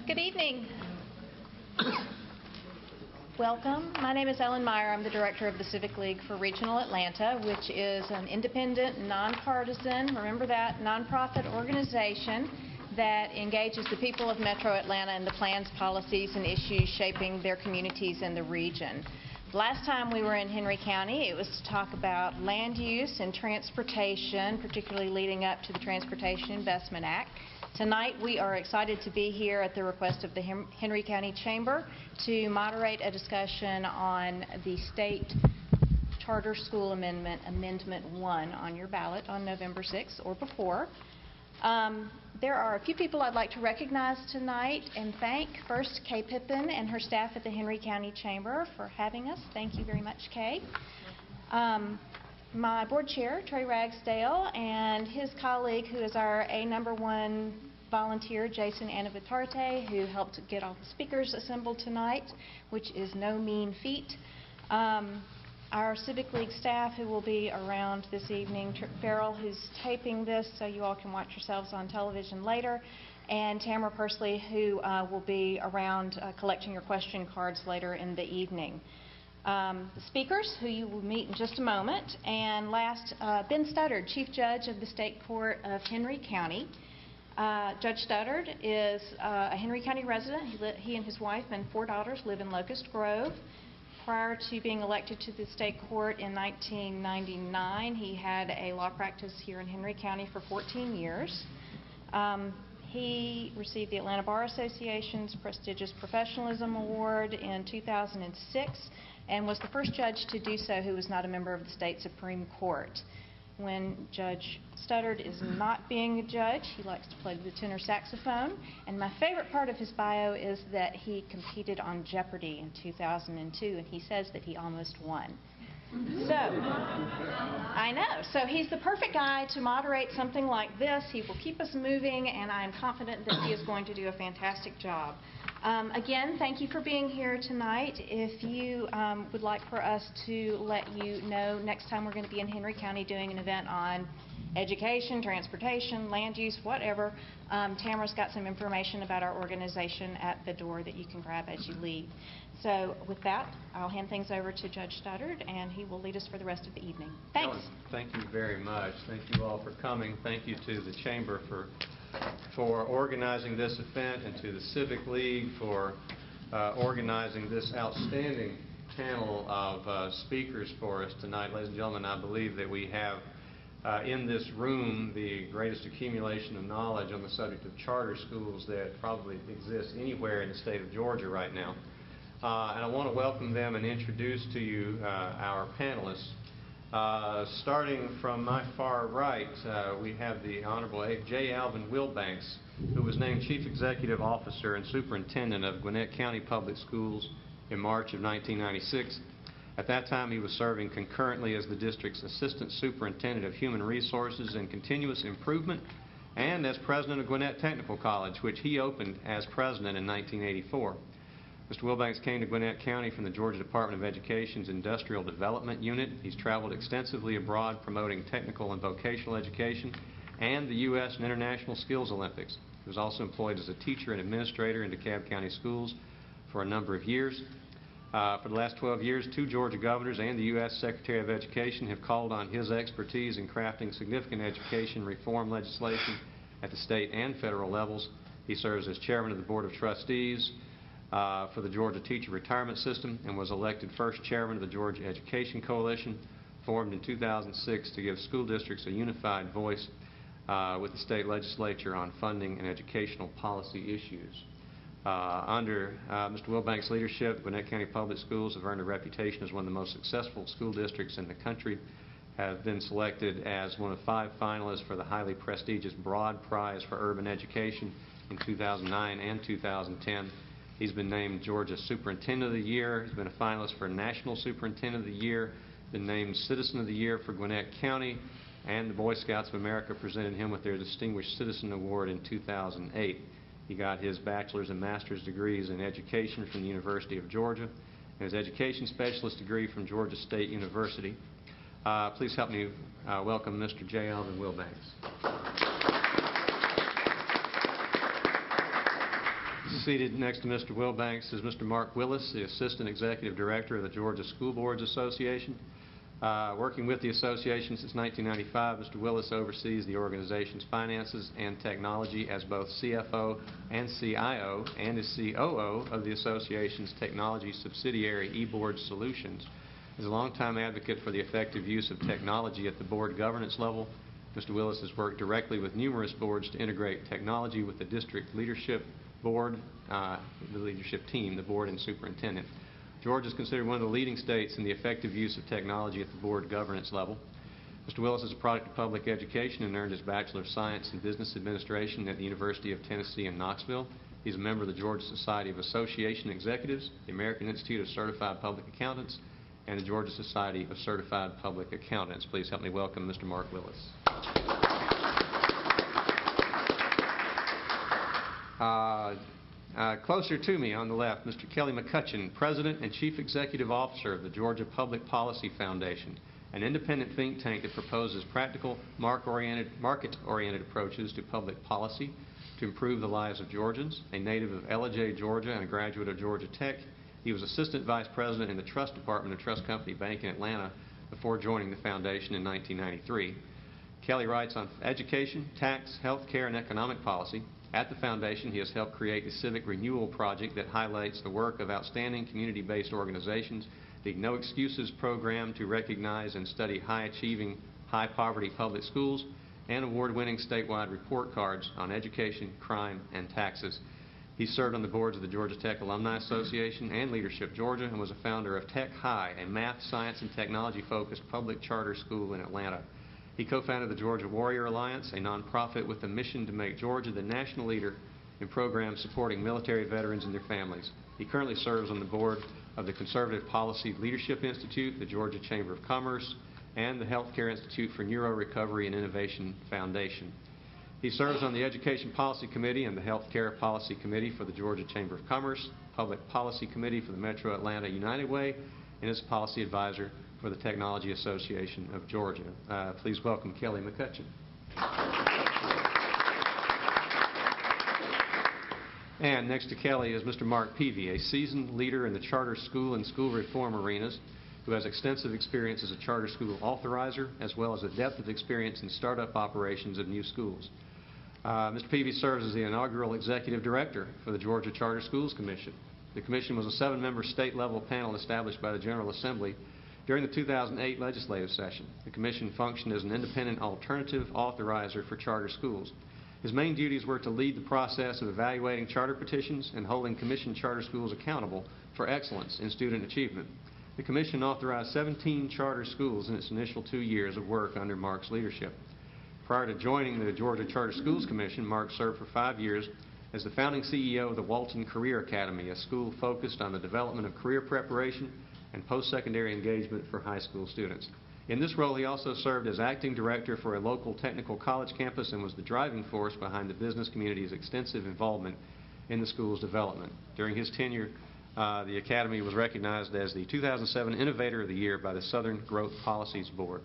Good evening. Welcome. My name is Ellen Meyer. I'm the director of the Civic League for Regional Atlanta, which is an independent, nonpartisan, remember that, nonprofit organization that engages the people of Metro Atlanta in the plans, policies, and issues shaping their communities in the region. Last time we were in Henry County, it was to talk about land use and transportation, particularly leading up to the Transportation Investment Act. Tonight we are excited to be here at the request of the Henry County Chamber to moderate a discussion on the state charter school amendment, Amendment 1, on your ballot on November 6th or before. There are a few people I'd like to recognize tonight and thank. First, Kay Pippin and her staff at the Henry County Chamber for having us. Thank you very much, Kay. My board chair, Trey Ragsdale, and his colleague, who is our #1 volunteer, Jason Anavitarte, who helped get all the speakers assembled tonight, which is no mean feat. Our Civic League staff, who will be around this evening, Tripp Farrell, who's taping this so you all can watch yourselves on television later, and Tamara Persley, who will be around collecting your question cards later in the evening. The speakers, who you will meet in just a moment, and last, Ben Studdard, Chief Judge of the State Court of Henry County. Judge Studdard is a Henry County resident. He and his wife and 4 daughters live in Locust Grove. Prior to being elected to the state court in 1999, he had a law practice here in Henry County for 14 years. He received the Atlanta Bar Association's prestigious Professionalism Award in 2006 and was the first judge to do so who was not a member of the state Supreme Court. When Judge Studdard is not being a judge, he likes to play the tenor saxophone. And my favorite part of his bio is that he competed on Jeopardy in 2002, and he says that he almost won. So, I know. So he's the perfect guy to moderate something like this. He will keep us moving, and I'm confident that he is going to do a fantastic job. Again, thank you for being here tonight. If you would like for us to let you know next time we're going to be in Henry County doing an event on education, transportation, land use, whatever, Tamara's got some information about our organization at the door that you can grab as you leave. So with that, I'll hand things over to Judge Studdard, and he will lead us for the rest of the evening. Thanks. Ellen, thank you very much. Thank you all for coming. Thank you to the Chamber for organizing this event, and to the Civic League for organizing this outstanding panel of speakers for us tonight. Ladies and gentlemen, I believe that we have in this room the greatest accumulation of knowledge on the subject of charter schools that probably exists anywhere in the state of Georgia right now. And I want to welcome them and introduce to you our panelists. Starting from my far right, we have the Honorable J. Alvin Wilbanks, who was named Chief Executive Officer and Superintendent of Gwinnett County Public Schools in March of 1996. At that time, he was serving concurrently as the district's Assistant Superintendent of Human Resources and Continuous Improvement, and as President of Gwinnett Technical College, which he opened as President in 1984. Mr. Wilbanks came to Gwinnett County from the Georgia Department of Education's Industrial Development Unit. He's traveled extensively abroad promoting technical and vocational education and the U.S. and International Skills Olympics. He was also employed as a teacher and administrator in DeKalb County Schools for a number of years. For the last 12 years, 2 Georgia governors and the U.S. Secretary of Education have called on his expertise in crafting significant education reform legislation at the state and federal levels. He serves as chairman of the Board of Trustees for the Georgia Teacher Retirement System and was elected first chairman of the Georgia Education Coalition, formed in 2006 to give school districts a unified voice with the state legislature on funding and educational policy issues. Under Mr. Wilbanks' leadership, Gwinnett County Public Schools have earned a reputation as one of the most successful school districts in the country, have been selected as one of 5 finalists for the highly prestigious Broad Prize for Urban Education in 2009 and 2010. He's been named Georgia Superintendent of the Year. He's been a finalist for National Superintendent of the Year, been named Citizen of the Year for Gwinnett County, and the Boy Scouts of America presented him with their Distinguished Citizen Award in 2008. He got his bachelor's and master's degrees in education from the University of Georgia and his education specialist degree from Georgia State University. Please help me welcome Mr. J. Alvin Wilbanks. Seated next to Mr. Wilbanks is Mr. Mark Willis, the Assistant Executive Director of the Georgia School Boards Association. Working with the association since 1995, Mr. Willis oversees the organization's finances and technology as both CFO and CIO, and is COO of the association's technology subsidiary, eBoard Solutions. As a longtime advocate for the effective use of technology at the board governance level, Mr. Willis has worked directly with numerous boards to integrate technology with the district leadership board, the leadership team, the board and superintendent. Georgia is considered one of the leading states in the effective use of technology at the board governance level. Mr. Willis is a product of public education and earned his Bachelor of Science in Business Administration at the University of Tennessee in Knoxville. He's a member of the Georgia Society of Association Executives, the American Institute of Certified Public Accountants, and the Georgia Society of Certified Public Accountants. Please help me welcome Mr. Mark Willis. Closer to me on the left, Mr. Kelly McCutchen, President and Chief Executive Officer of the Georgia Public Policy Foundation, an independent think tank that proposes practical, market-oriented approaches to public policy to improve the lives of Georgians. A native of Ellijay, Georgia, and a graduate of Georgia Tech, he was Assistant Vice President in the Trust Department of Trust Company Bank in Atlanta before joining the foundation in 1993. Kelly writes on education, tax, health care, and economic policy. At the foundation, he has helped create the Civic Renewal Project that highlights the work of outstanding community-based organizations, the No Excuses program to recognize and study high-achieving, high-poverty public schools, and award-winning statewide report cards on education, crime, and taxes. He served on the boards of the Georgia Tech Alumni Association and Leadership Georgia and was a founder of Tech High, a math, science, and technology-focused public charter school in Atlanta. He co-founded the Georgia Warrior Alliance, a nonprofit with the mission to make Georgia the national leader in programs supporting military veterans and their families. He currently serves on the board of the Conservative Policy Leadership Institute, the Georgia Chamber of Commerce, and the Healthcare Institute for Neuro Recovery and Innovation Foundation. He serves on the Education Policy Committee and the Healthcare Policy Committee for the Georgia Chamber of Commerce, Public Policy Committee for the Metro Atlanta United Way, and is policy advisor for the Technology Association of Georgia. Please welcome Kelly McCutchen. And next to Kelly is Mr. Mark Peevy, a seasoned leader in the charter school and school reform arenas who has extensive experience as a charter school authorizer as well as a depth of experience in startup operations of new schools. Mr. Peevy serves as the inaugural executive director for the Georgia Charter Schools Commission. The commission was a 7-member state-level panel established by the General Assembly during the 2008 legislative session. The commission functioned as an independent alternative authorizer for charter schools. His main duties were to lead the process of evaluating charter petitions and holding commissioned charter schools accountable for excellence in student achievement. The commission authorized 17 charter schools in its initial 2 years of work under Mark's leadership. Prior to joining the Georgia Charter Schools Commission, Mark served for 5 years as the founding CEO of the Walton Career Academy, a school focused on the development of career preparation and post-secondary engagement for high school students. In this role, he also served as acting director for a local technical college campus and was the driving force behind the business community's extensive involvement in the school's development. During his tenure, the Academy was recognized as the 2007 Innovator of the Year by the Southern Growth Policies Board.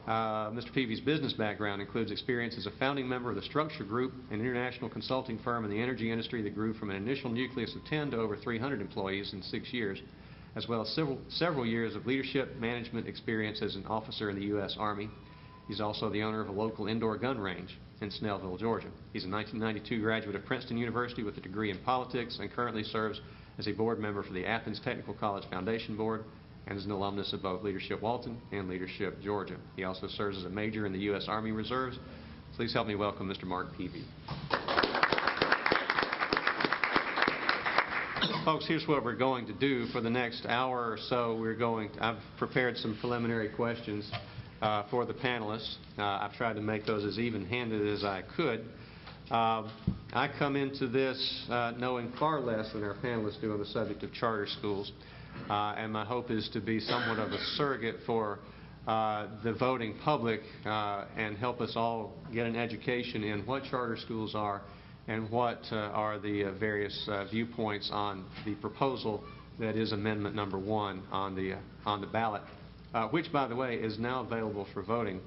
Mr. Peevy's business background includes experience as a founding member of the Structure Group, an international consulting firm in the energy industry that grew from an initial nucleus of 10 to over 300 employees in 6 years, as well as several years of leadership management experience as an officer in the U.S. Army. He's also the owner of a local indoor gun range in Snellville, Georgia. He's a 1992 graduate of Princeton University with a degree in politics and currently serves as a board member for the Athens Technical College Foundation Board and is an alumnus of both Leadership Walton and Leadership Georgia. He also serves as a major in the U.S. Army Reserves. Please help me welcome Mr. Mark Peevy. Folks, here's what we're going to do for the next hour or so. I've prepared some preliminary questions for the panelists. I've tried to make those as even-handed as I could. I come into this knowing far less than our panelists do on the subject of charter schools, and my hope is to be somewhat of a surrogate for the voting public and help us all get an education in what charter schools are and what are the various viewpoints on the proposal that is Amendment Number 1 on the ballot, which, by the way, is now available for voting.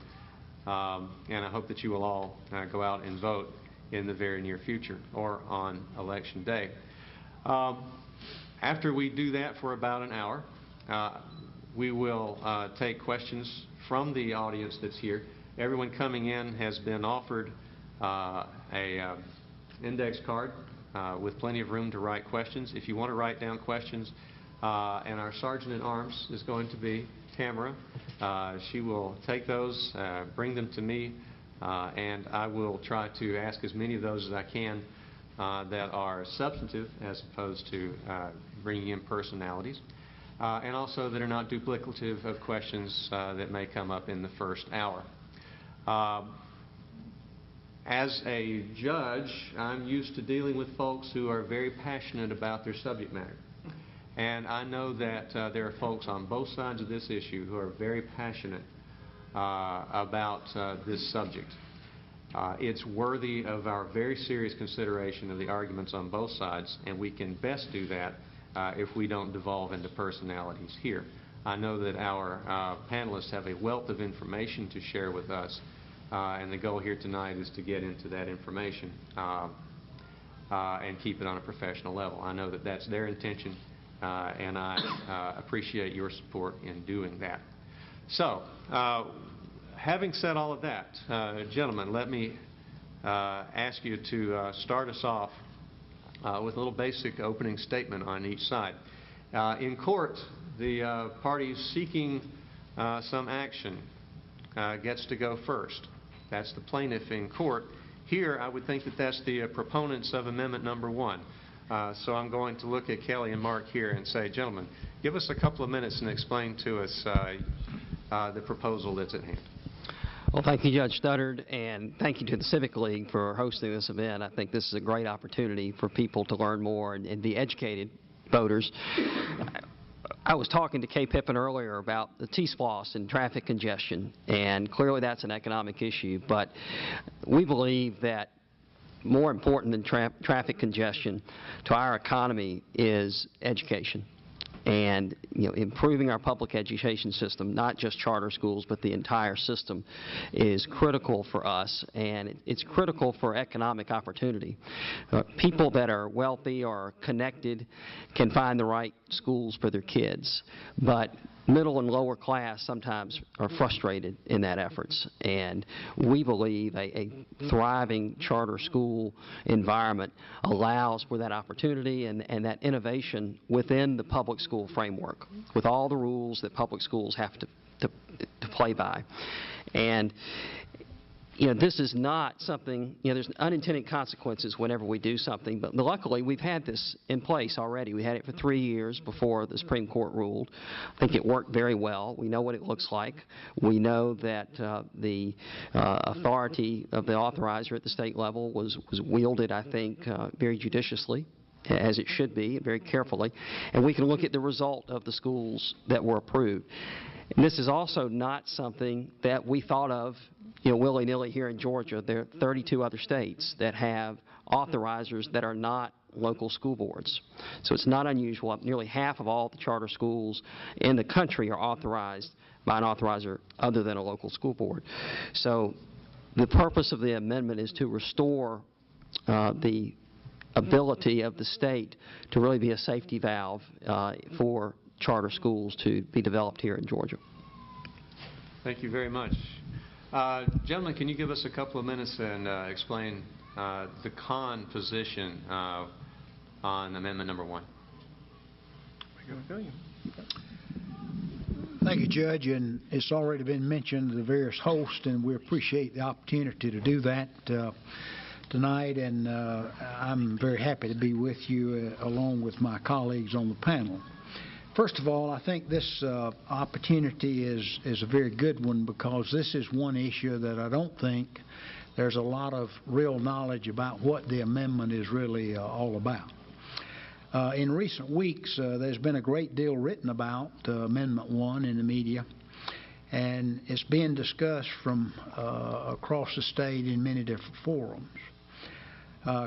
And I hope that you will all go out and vote in the very near future or on Election Day. After we do that for about an hour, we will take questions from the audience that's here. Everyone coming in has been offered a index card with plenty of room to write questions. If you want to write down questions, and our Sergeant-at-Arms is going to be Tamara. She will take those, bring them to me, and I will try to ask as many of those as I can that are substantive as opposed to bringing in personalities, and also that are not duplicative of questions that may come up in the first hour. As a judge, I'm used to dealing with folks who are very passionate about their subject matter. And I know that there are folks on both sides of this issue who are very passionate about this subject. It's worthy of our very serious consideration of the arguments on both sides, and we can best do that if we don't devolve into personalities here. I know that our panelists have a wealth of information to share with us, and the goal here tonight is to get into that information and keep it on a professional level. I know that that's their intention, and I appreciate your support in doing that. So, having said all of that, gentlemen, let me ask you to start us off with a little basic opening statement on each side. In court, the party seeking some action gets to go first. That's the plaintiff in court. Here, I would think that that's the proponents of Amendment Number 1. So I'm going to look at Kelly and Mark here and say, gentlemen, give us a couple of minutes and explain to us the proposal that's at hand. Well, thank you, Judge Studdard, and thank you to the Civic League for hosting this event. I think this is a great opportunity for people to learn more and be educated voters. I was talking to Kay Pippin earlier about the T-SPLOS and traffic congestion, and clearly that's an economic issue, but we believe that more important than traffic congestion to our economy is education. And improving our public education system, not just charter schools, but the entire system, is critical for us, and it's critical for economic opportunity. People that are wealthy or connected can find the right schools for their kids, but middle and lower class sometimes are frustrated in that efforts, and we believe a thriving charter school environment allows for that opportunity and that innovation within the public school framework, with all the rules that public schools have to play by. And this is not something, there's unintended consequences whenever we do something, but luckily we've had this in place already. We had it for 3 years before the Supreme Court ruled. I think it worked very well. We know what it looks like. We know that the authority of the authorizer at the state level was wielded, I think, very judiciously, as it should be, very carefully. And we can look at the result of the schools that were approved. And this is also not something that we thought of willy-nilly here in Georgia. There are 32 other states that have authorizers that are not local school boards. So it's not unusual. Nearly half of all the charter schools in the country are authorized by an authorizer other than a local school board. So the purpose of the amendment is to restore the ability of the state to really be a safety valve for charter schools to be developed here in Georgia. Thank you very much. Gentlemen, can you give us a couple of minutes and explain the con position on Amendment Number 1? Thank you, Judge, and it's already been mentioned, the various hosts, and we appreciate the opportunity to do that tonight, and I'm very happy to be with you along with my colleagues on the panel. First of all, I think this opportunity is a very good one, because this is one issue that I don't think there's a lot of real knowledge about what the amendment is really all about. In recent weeks, there's been a great deal written about Amendment 1 in the media, and it's being discussed from across the state in many different forums.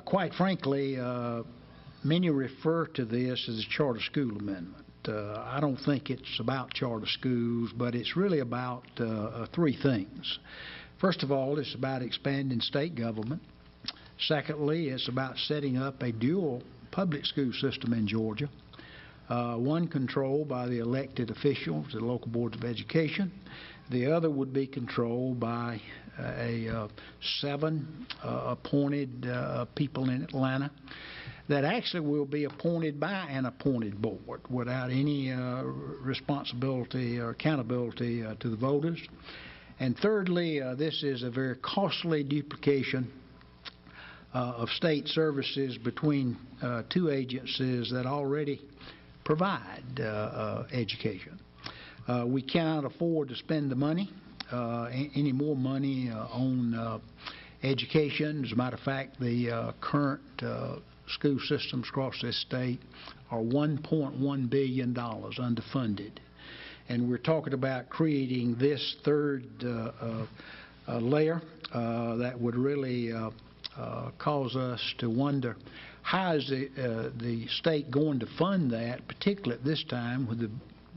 Quite frankly, many refer to this as a charter school amendment. I don't think it's about charter schools, but it's really about three things. First of all, it's about expanding state government. Secondly, it's about setting up a dual public school system in Georgia, one controlled by the elected officials, the local boards of education. The other would be controlled by a 7 appointed people in Atlanta that actually will be appointed by an appointed board without any responsibility or accountability to the voters. And thirdly, this is a very costly duplication of state services between two agencies that already provide education. We cannot afford to spend the money, any more money on education. As a matter of fact, the current school systems across this state are $1.1 billion underfunded. And we're talking about creating this third layer that would really cause us to wonder, how is the state going to fund that, particularly at this time when the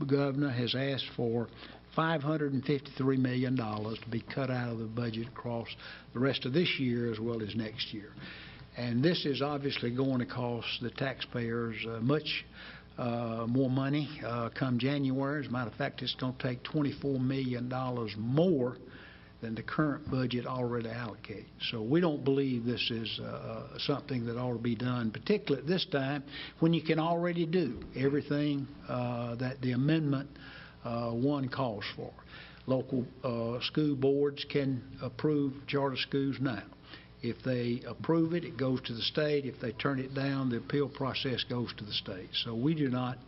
governor has asked for $553 million to be cut out of the budget across the rest of this year as well as next year. And this is obviously going to cost the taxpayers much more money come January. As a matter of fact, it's going to take $24 million more than the current budget already allocated. So we don't believe this is something that ought to be done, particularly at this time when you can already do everything that the Amendment 1 calls for. Local school boards can approve charter schools now. If they approve it, it goes to the state. If they turn it down, the appeal process goes to the state. So we do not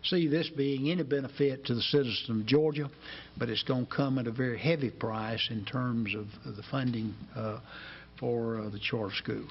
see this being any benefit to the citizens of Georgia, but it's going to come at a very heavy price in terms of the funding for the charter schools.